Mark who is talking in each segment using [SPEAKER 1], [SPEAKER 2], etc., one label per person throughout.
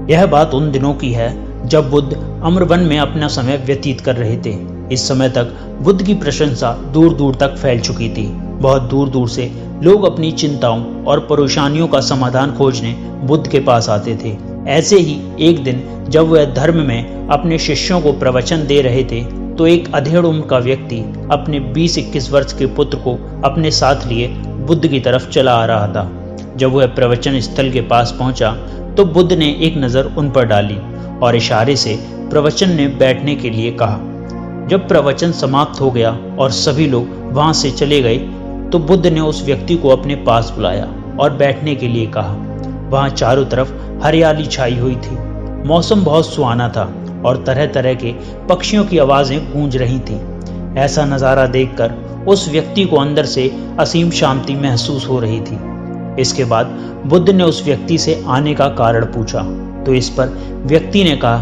[SPEAKER 1] यह बात उन दिनों की है जब बुद्ध अम्रवन में अपना समय व्यतीत कर रहे थे। इस समय तक बुद्ध की प्रशंसा दूर दूर तक फैल चुकी थी। बहुत दूर दूर से लोग अपनी चिंताओं और परेशानियों का समाधान खोजने बुद्ध के पास आते थे। ऐसे ही एक दिन जब वह धर्म में अपने शिष्यों को प्रवचन दे रहे थे तो एक अधेड़ उम्र का व्यक्ति अपने 20-21 वर्ष के पुत्र को अपने साथ लिए बुद्ध की तरफ चला आ रहा था। जब वह प्रवचन स्थल के पास पहुंचा तो बुद्ध ने एक नज़र उन पर डाली और इशारे से प्रवचन में बैठने के लिए कहा। जब प्रवचन समाप्त हो गया और सभी लोग वहां से चले गए तो बुद्ध ने उस व्यक्ति को अपने पास बुलाया और बैठने के लिए कहा। वहां चारों तरफ हरियाली छाई हुई थी। मौसम बहुत सुहाना था और तरह तरह के पक्षियों की आवाजें गूंज रही थीं। ऐसा नज़ारा देखकर उस व्यक्ति को अंदर से असीम शांति महसूस हो रही थी। इसके बाद बुद्ध ने उस व्यक्ति से आने का कारण पूछा तो इस पर व्यक्ति ने कहा,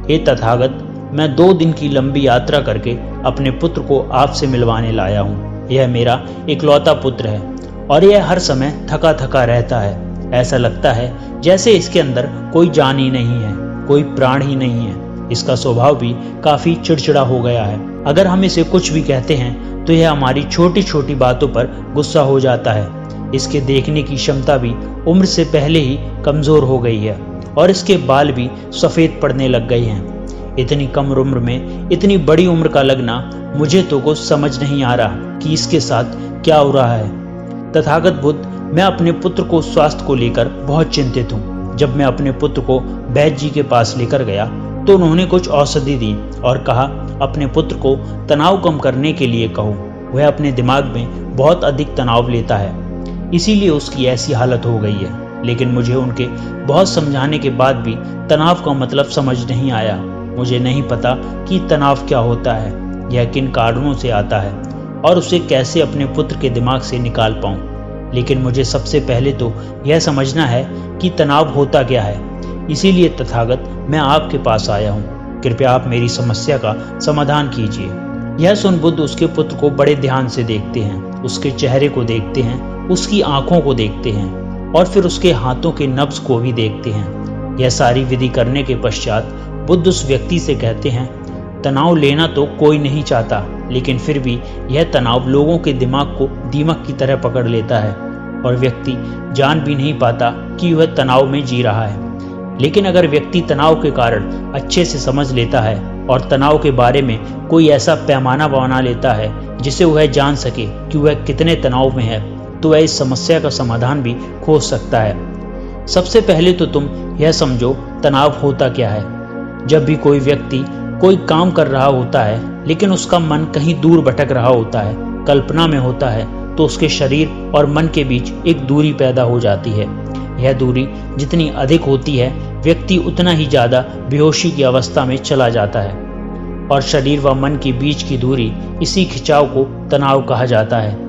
[SPEAKER 1] हे तथागत, मैं 2 दिन की लंबी यात्रा करके अपने पुत्र को आपसे मिलवाने लाया हूँ। यह मेरा इकलौता पुत्र है और यह हर समय थका थका रहता है। ऐसा लगता है जैसे इसके अंदर कोई जान ही नहीं है, कोई प्राण ही नहीं है। इसका स्वभाव भी काफी चिड़चिड़ा हो गया है। अगर हम इसे कुछ भी कहते हैं तो यह हमारी छोटी छोटी बातों पर गुस्सा हो जाता है। इसके देखने की क्षमता भी उम्र से पहले ही कमजोर हो गई है और इसके बाल भी सफेद पड़ने लग गए हैं। इतनी कम उम्र में इतनी बड़ी उम्र का लगना, मुझे तो कुछ समझ नहीं आ रहा कि इसके साथ क्या हो रहा है। तथागत बुद्ध, मैं अपने पुत्र को स्वास्थ्य को लेकर बहुत चिंतित हूँ। जब मैं अपने पुत्र को वैद्य जी के पास लेकर गया तो उन्होंने कुछ औषधि दी और कहा, अपने पुत्र को तनाव कम करने के लिए कहो। वह अपने दिमाग में बहुत अधिक तनाव लेता है, इसीलिए उसकी ऐसी हालत हो गई है। लेकिन मुझे उनके बहुत समझाने के बाद भी तनाव का मतलब समझ नहीं आया। मुझे नहीं पता कि तनाव क्या होता है, यह किन कारणों से आता है और उसे कैसे अपने पुत्र के दिमाग से निकाल पाऊं। लेकिन मुझे सबसे पहले तो यह समझना है कि तनाव होता क्या है। इसीलिए तथागत, मैं आपके पास आया हूँ। कृपया आप मेरी समस्या का समाधान कीजिए। यह सुन बुद्ध उसके पुत्र को बड़े ध्यान से देखते हैं, उसके चेहरे को देखते हैं, उसकी आंखों को देखते हैं और फिर उसके हाथों के नब्ज को भी देखते हैं। यह सारी विधि करने के पश्चात बुद्ध उस व्यक्ति से कहते हैं, तनाव लेना तो कोई नहीं चाहता, लेकिन फिर भी यह तनाव लोगों के दिमाग को दीमक की तरह पकड़ लेता है और व्यक्ति जान भी नहीं पाता कि वह तनाव में जी रहा है। लेकिन अगर व्यक्ति तनाव के कारण अच्छे से समझ लेता है और तनाव के बारे में कोई ऐसा पैमाना बना लेता है जिसे वह जान सके कि वह कितने तनाव में है, तो वह इस समस्या का समाधान भी खोज सकता है। सबसे पहले तो तुम यह समझो तनाव होता क्या है। जब भी कोई व्यक्ति कोई काम कर रहा होता है लेकिन उसका मन कहीं दूर भटक रहा होता है, कल्पना में होता है, तो उसके शरीर और मन के बीच एक दूरी पैदा हो जाती है। यह दूरी जितनी अधिक होती है, व्यक्ति उतना ही ज्यादा बेहोशी की अवस्था में चला जाता है और शरीर व मन के बीच की दूरी, इसी खिंचाव को तनाव कहा जाता है।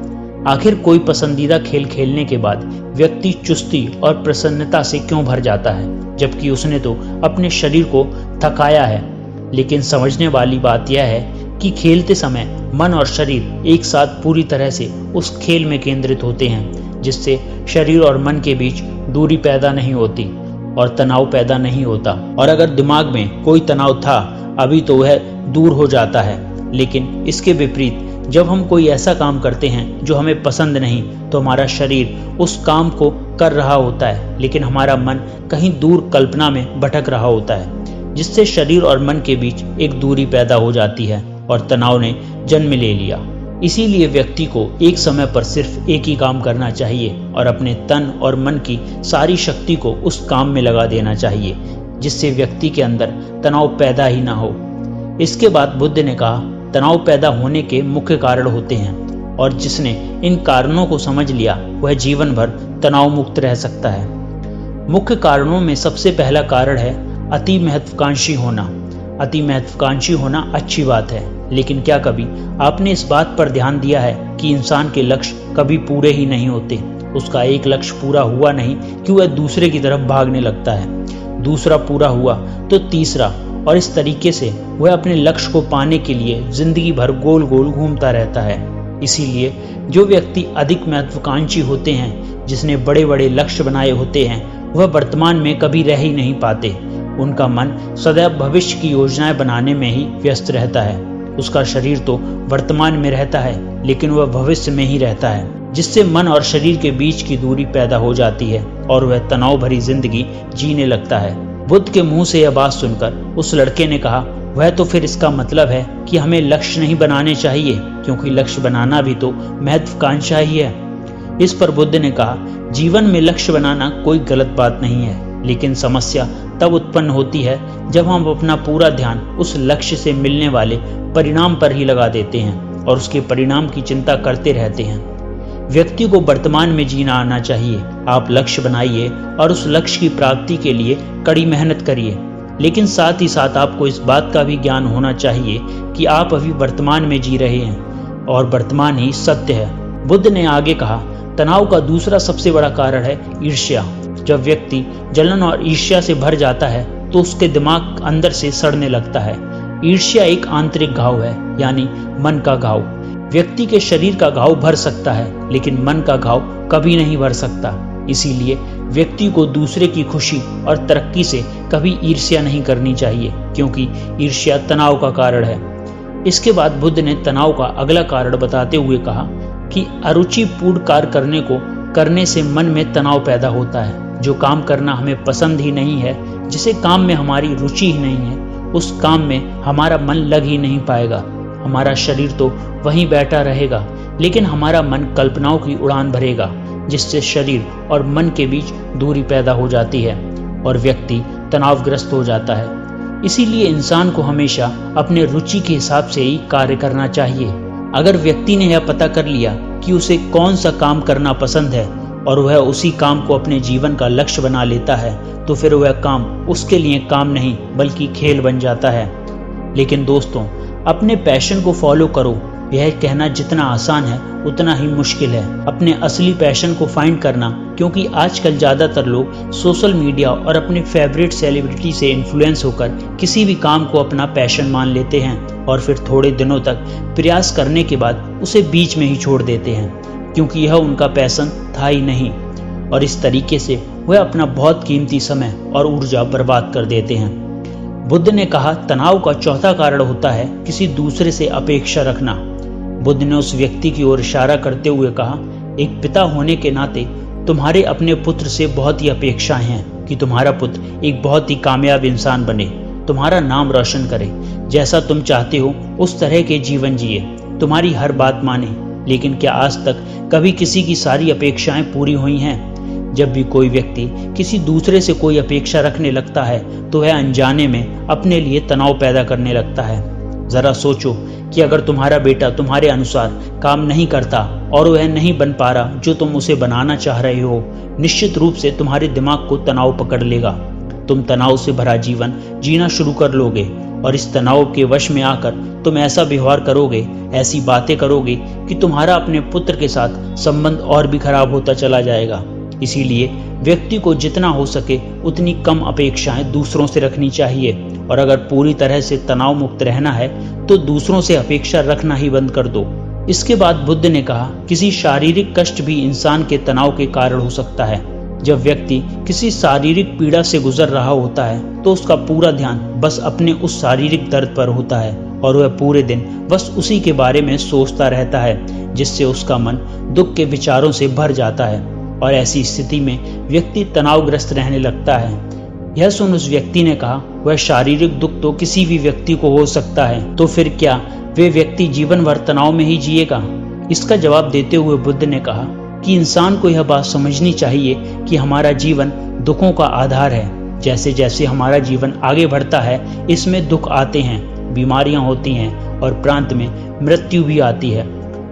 [SPEAKER 1] आखिर कोई पसंदीदा खेल खेलने के बाद व्यक्ति चुस्ती और प्रसन्नता से क्यों भर जाता है, जबकि उसने तो अपने शरीर को थकाया है। लेकिन समझने वाली बात यह है कि खेलते समय मन और शरीर एक साथ पूरी तरह से उस खेल में केंद्रित होते हैं, जिससे शरीर और मन के बीच दूरी पैदा नहीं होती और तनाव पैदा नहीं होता। और अगर दिमाग में कोई तनाव था अभी तो वह दूर हो जाता है। लेकिन इसके विपरीत जब हम कोई ऐसा काम करते हैं जो हमें पसंद नहीं, तो हमारा शरीर उस काम को कर रहा होता है लेकिन हमारा मन कहीं दूर कल्पना में भटक रहा होता है, जिससे शरीर और मन के बीच एक दूरी पैदा हो जाती है और तनाव ने जन्म ले लिया। इसीलिए व्यक्ति को एक समय पर सिर्फ एक ही काम करना चाहिए और अपने तन और मन की सारी शक्ति को उस काम में लगा देना चाहिए, जिससे व्यक्ति के अंदर तनाव पैदा ही ना हो। इसके बाद बुद्ध ने कहा, तनाव पैदा होने के मुख्य कारण होते हैं और जिसने इन कारणों को समझ लिया वह जीवन भर तनाव मुक्त रह सकता है। मुख्य कारणों में सबसे पहला कारण है अति महत्वाकांक्षी होना। अति महत्वाकांक्षी होना अच्छी बात है, लेकिन क्या कभी आपने इस बात पर ध्यान दिया है कि इंसान के लक्ष्य कभी पूरे ही नहीं होते। उसका एक लक्ष्य पूरा हुआ नहीं कि वह दूसरे की तरफ भागने लगता है, दूसरा पूरा हुआ तो तीसरा, और इस तरीके से वह अपने लक्ष्य को पाने के लिए जिंदगी भर गोल गोल घूमता रहता है। इसीलिए जो व्यक्ति अधिक महत्वाकांक्षी होते हैं, जिसने बड़े बड़े लक्ष्य बनाए होते हैं, वह वर्तमान में कभी रह ही नहीं पाते। उनका मन सदैव भविष्य की योजनाएं बनाने में ही व्यस्त रहता है। उसका शरीर तो वर्तमान में रहता है, लेकिन वह भविष्य में ही रहता है, जिससे मन और शरीर के बीच की दूरी पैदा हो जाती है और वह तनाव भरी जिंदगी जीने लगता है। बुद्ध के मुंह से यह बात सुनकर उस लड़के ने कहा, वह तो फिर इसका मतलब है कि हमें लक्ष्य नहीं बनाने चाहिए, क्योंकि लक्ष्य बनाना भी तो महत्वाकांक्षा ही है। इस पर बुद्ध ने कहा, जीवन में लक्ष्य बनाना कोई गलत बात नहीं है, लेकिन समस्या तब उत्पन्न होती है जब हम अपना पूरा ध्यान उस लक्ष्य से मिलने वाले परिणाम पर ही लगा देते हैं और उसके परिणाम की चिंता करते रहते हैं। व्यक्ति को वर्तमान में जीना आना चाहिए। आप लक्ष्य बनाइए और उस लक्ष्य की प्राप्ति के लिए कड़ी मेहनत करिए, लेकिन साथ ही साथ आपको इस बात का भी ज्ञान होना चाहिए कि आप अभी वर्तमान में जी रहे हैं और वर्तमान ही सत्य है। बुद्ध ने आगे कहा, तनाव का दूसरा सबसे बड़ा कारण है ईर्ष्या। जब व्यक्ति जलन और ईर्ष्या से भर जाता है तो उसके दिमाग अंदर से सड़ने लगता है। ईर्ष्या एक आंतरिक घाव है, यानी मन का घाव। व्यक्ति के शरीर का घाव भर सकता है, लेकिन मन का घाव कभी नहीं भर सकता। इसीलिए व्यक्ति को दूसरे की खुशी और तरक्की से कभी ईर्ष्या नहीं करनी चाहिए, क्योंकि ईर्ष्या तनाव का कारण है। इसके बाद बुद्ध ने तनाव का अगला कारण बताते हुए कहा कि अरुचिपूर्ण कार्य करने से मन में तनाव पैदा होता है। जो काम करना हमें पसंद ही नहीं है, जिसे काम में हमारी रुचि ही नहीं है, उस काम में हमारा मन लग ही नहीं पाएगा। हमारा शरीर तो वहीं बैठा रहेगा, लेकिन हमारा मन कल्पनाओं की उड़ान भरेगा, जिससे शरीर और मन के बीच दूरी पैदा हो जाती है और व्यक्ति तनावग्रस्त हो जाता है। इसीलिए इंसान को हमेशा अपने रुचि के हिसाब से ही कार्य करना चाहिए। अगर व्यक्ति ने यह पता कर लिया कि उसे कौन सा काम करना पसंद है और वह उसी काम को अपने जीवन का लक्ष्य बना लेता है, तो फिर वह काम उसके लिए काम नहीं बल्कि खेल बन जाता है। लेकिन दोस्तों, अपने पैशन को फॉलो करो, यह कहना जितना आसान है उतना ही मुश्किल है। अपने असली पैशन को फाइंड करना, क्योंकि आजकल ज़्यादातर लोग सोशल मीडिया और अपने फेवरेट सेलिब्रिटी से इन्फ्लुएंस होकर किसी भी काम को अपना पैशन मान लेते हैं और फिर थोड़े दिनों तक प्रयास करने के बाद उसे बीच में ही छोड़ देते हैं, क्योंकि यह उनका पैशन था ही नहीं, और इस तरीके से वह अपना बहुत कीमती समय और ऊर्जा बर्बाद कर देते हैं। बुद्ध ने कहा, तनाव का चौथा कारण होता है किसी दूसरे से अपेक्षा रखना। बुद्ध ने उस व्यक्ति की ओर इशारा करते हुए कहा, एक पिता होने के नाते तुम्हारे अपने पुत्र से बहुत ही अपेक्षाएं हैं कि तुम्हारा पुत्र एक बहुत ही कामयाब इंसान बने, तुम्हारा नाम रोशन करे, जैसा तुम चाहते हो उस तरह के जीवन जिए, तुम्हारी हर बात माने। लेकिन क्या आज तक कभी किसी की सारी अपेक्षाएं पूरी हुई हैं? जब भी कोई व्यक्ति किसी दूसरे से कोई अपेक्षा रखने लगता है तो वह अनजाने में अपने लिए तनाव पैदा करने लगता है। जरा सोचो कि अगर तुम्हारा बेटा तुम्हारे अनुसार काम नहीं करता और वह नहीं बन पा रहा जो तुम उसे बनाना चाह रहे हो, निश्चित रूप से तुम्हारे दिमाग को तनाव पकड़ लेगा। तुम तनाव से भरा जीवन जीना शुरू कर लोगे और इस तनाव के वश में आकर तुम ऐसा व्यवहार करोगे, ऐसी बातें करोगे कि तुम्हारा अपने पुत्र के साथ संबंध और भी खराब होता चला जाएगा। इसीलिए व्यक्ति को जितना हो सके उतनी कम अपेक्षाएं दूसरों से रखनी चाहिए, और अगर पूरी तरह से तनाव मुक्त रहना है तो दूसरों से अपेक्षा रखना ही बंद कर दो। इसके बाद बुद्ध ने कहा, किसी शारीरिक कष्ट भी इंसान के तनाव के कारण हो सकता है। जब व्यक्ति किसी शारीरिक पीड़ा से गुजर रहा होता है तो उसका पूरा ध्यान बस अपने उस शारीरिक दर्द पर होता है और वह पूरे दिन बस उसी के बारे में सोचता रहता है, जिससे उसका मन दुख के विचारों से भर जाता है और ऐसी स्थिति में व्यक्ति तनावग्रस्त रहने लगता है। यह सुन उस व्यक्ति ने कहा, वह शारीरिक दुख तो किसी भी व्यक्ति को हो सकता है, तो फिर क्या वे व्यक्ति जीवन भर तनाव में ही जिएगा? इसका जवाब देते हुए बुद्ध ने कहा कि इंसान को यह बात समझनी चाहिए कि हमारा जीवन दुखों का आधार है। जैसे जैसे हमारा जीवन आगे बढ़ता है, इसमें दुख आते हैं, बीमारियां होती हैं और प्रांत में मृत्यु भी आती है।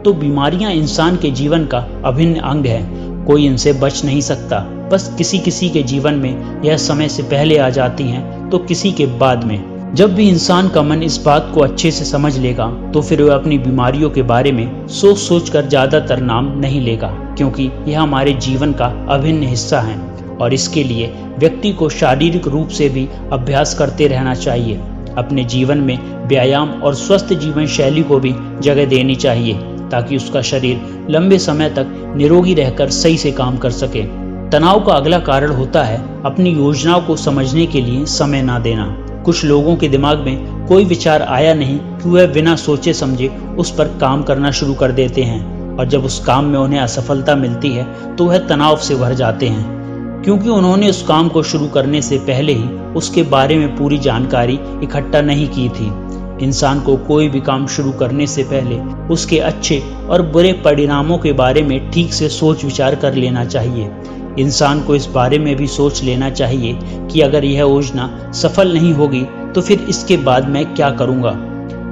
[SPEAKER 1] तो बीमारियां इंसान के जीवन का अभिन्न अंग है, कोई इनसे बच नहीं सकता। बस किसी किसी के जीवन में यह समय से पहले आ जाती हैं तो किसी के बाद में। जब भी इंसान का मन इस बात को अच्छे से समझ लेगा तो फिर वह अपनी बीमारियों के बारे में सोच सोच कर ज़्यादातर नाम नहीं लेगा, क्योंकि यह हमारे जीवन का अभिन्न हिस्सा है और इसके लिए व्यक्ति को शारीरिक रूप से भी अभ्यास करते रहना चाहिए। अपने जीवन में व्यायाम और स्वस्थ जीवन शैली को भी जगह देनी चाहिए ताकि उसका शरीर लंबे समय तक निरोगी रहकर सही से काम कर सके। तनाव का अगला कारण होता है अपनी योजनाओं को समझने के लिए समय ना देना। कुछ लोगों के दिमाग में कोई विचार आया नहीं कि वह बिना सोचे समझे उस पर काम करना शुरू कर देते हैं, और जब उस काम में उन्हें असफलता मिलती है तो वह तनाव से भर जाते हैं, क्योंकि उन्होंने उस काम को शुरू करने से पहले ही उसके बारे में पूरी जानकारी इकट्ठा नहीं की थी। इंसान को कोई भी काम शुरू करने से पहले उसके अच्छे और बुरे परिणामों के बारे में ठीक से सोच विचार कर लेना चाहिए। इंसान को इस बारे में भी सोच लेना चाहिए कि अगर यह योजना सफल नहीं होगी तो फिर इसके बाद मैं क्या करूंगा।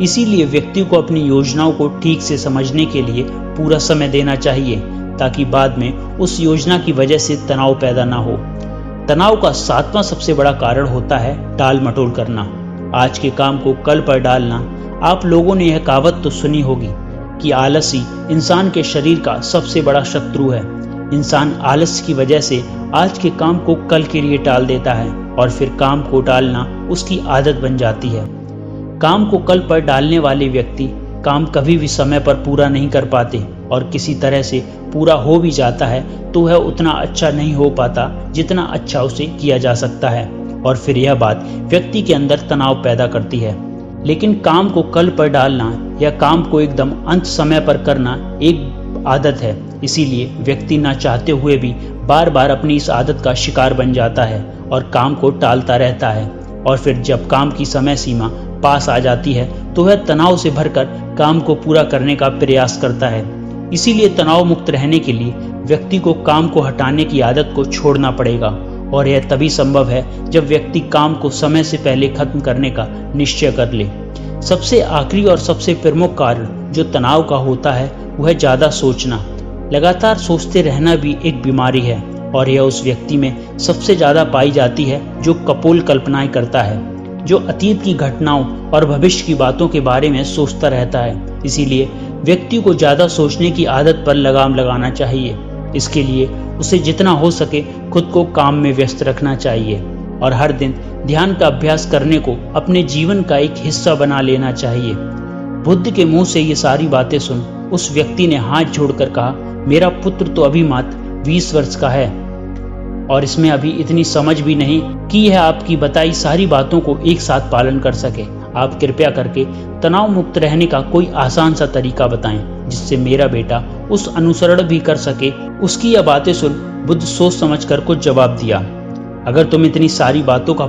[SPEAKER 1] इसीलिए व्यक्ति को अपनी योजनाओं को ठीक से समझने के लिए पूरा समय देना चाहिए, ताकि बाद में उस योजना की वजह से तनाव पैदा ना हो। तनाव का 7वां सबसे बड़ा कारण होता है टाल मटोल करना। आज के काम को कल पर डालना। आप लोगों ने यह कहावत तो सुनी होगी कि आलसी इंसान के शरीर का सबसे बड़ा शत्रु है। इंसान आलस्य की वजह से आज के काम को कल के लिए टाल देता है और फिर काम को टालना उसकी आदत बन जाती है। काम को कल पर डालने वाले व्यक्ति काम कभी भी समय पर पूरा नहीं कर पाते, और किसी तरह से पूरा हो भी जाता है तो वह उतना अच्छा नहीं हो पाता जितना अच्छा उसे किया जा सकता है, और फिर यह बात व्यक्ति के अंदर तनाव पैदा करती है। लेकिन काम को कल पर डालना या काम को एकदम अंत समय पर करना एक आदत है, इसीलिए व्यक्ति ना चाहते हुए भी बार बार अपनी इस आदत का शिकार बन जाता है और काम को टालता रहता है, और फिर जब काम की समय सीमा पास आ जाती है तो वह तनाव से भरकर काम को पूरा करने का प्रयास करता है। इसीलिए तनाव मुक्त रहने के लिए व्यक्ति को काम को हटाने की आदत को छोड़ना पड़ेगा, और यह तभी संभव है जब व्यक्ति काम को समय से पहले खत्म करने का निश्चय कर ले। सबसे आखिरी और सबसे प्रमुख कारण जो तनाव का होता है वह ज़्यादा सोचना। लगातार सोचते रहना भी एक बीमारी है, और यह उस व्यक्ति में सबसे ज़्यादा पाई जाती है जो कपोल कल्पनाएं करता है, जो अतीत की घटनाओं और भविष्य की बातों के बारे में सोचता रहता है। इसीलिए व्यक्ति को ज़्यादा सोचने की आदत पर लगाम लगाना चाहिए। इसके लिए उसे जितना हो सके खुद को काम में व्यस्त रखना चाहिए, और हर दिन ध्यान का अभ्यास करने को अपने जीवन का एक हिस्सा बना लेना चाहिए। बुद्ध के मुंह से ये सारी बातें सुन उस व्यक्ति ने हाथ जोड़कर कहा, मेरा पुत्र तो अभी मात्र 20 वर्ष का है और इसमें अभी इतनी समझ भी नहीं कि यह आपकी बताई सारी बातों को एक साथ पालन कर सके। आप कृपया करके तनाव मुक्त रहने का कोई आसान सा तरीका बताएं जिससे मेरा बेटा उस अनुसरण भी कर सके। उसकी यह बातें सुन बुद्ध सोच समझ कर कुछ जवाब दिया, अगर तुम इतनी सारी बातों का